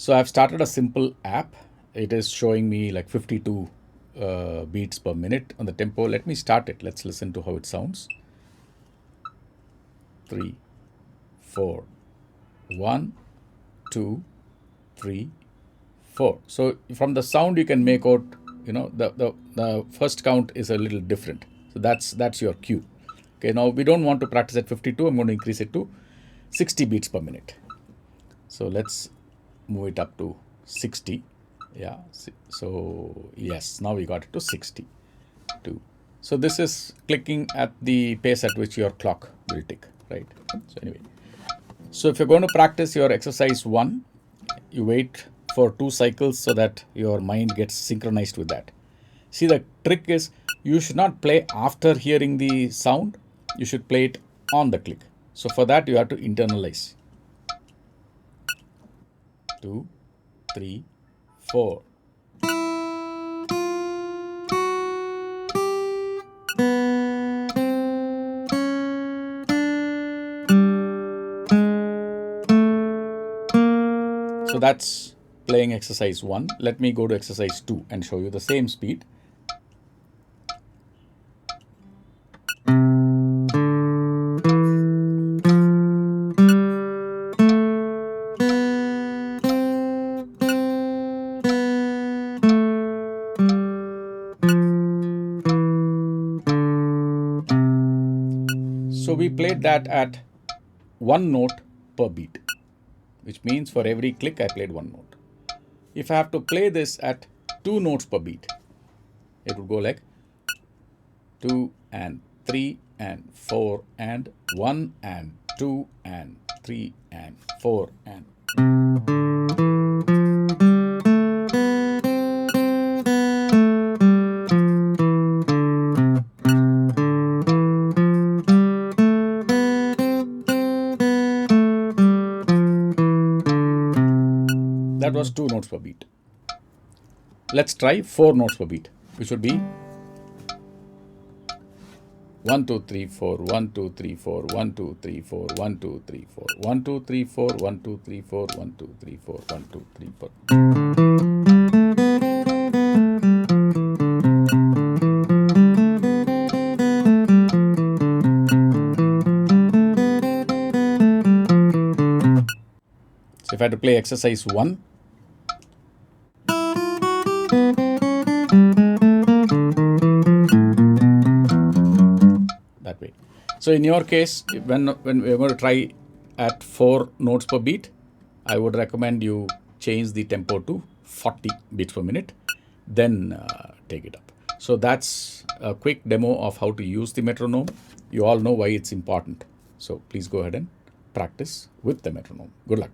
So I've started a simple app. It is showing me like 52 beats per minute on the tempo. Let me start it. Let's listen to how it sounds. 3, 4, 1, 2, 3, 4. So from the sound you can make out, the first count is a little different. So that's your cue. Okay, now we don't want to practice at 52. I'm going to increase it to 60 beats per minute. So let's move it up to 60. Yeah. So yes, now we got it to 62. So this is clicking at the pace at which your clock will tick, right? So anyway, so if you're going to practice your exercise 1, you wait for 2 cycles so that your mind gets synchronized with that. See, the trick is you should not play after hearing the sound. You should play it on the click. So for that, you have to internalize. 2, 3, 4. So that's playing exercise 1. Let me go to exercise 2 and show you the same speed. So we played that at 1 note per beat, which means for every click I played 1 note. If I have to play this at 2 notes per beat, it would go like 2 and 3 and 4 and 1 and 2 and 3 and 4 and. That was 2 notes per beat. Let's try 4 notes per beat, which would be 1, 2, 3, 4, 1, 2, 3, 4, 1, 2, 3, 4, 1, 2, 3, 4, 1, 2, 3, 4, 1, 2, 3, 4, 1, 2, 3, 4, 1, 2, 3, 4. So if I had to play exercise 1, that way. So in your case, when we're going to try at 4 notes per beat, I would recommend you change the tempo to 40 beats per minute, then take it up. So that's a quick demo of how to use the metronome. You all know why it's important. So please go ahead and practice with the metronome. Good luck.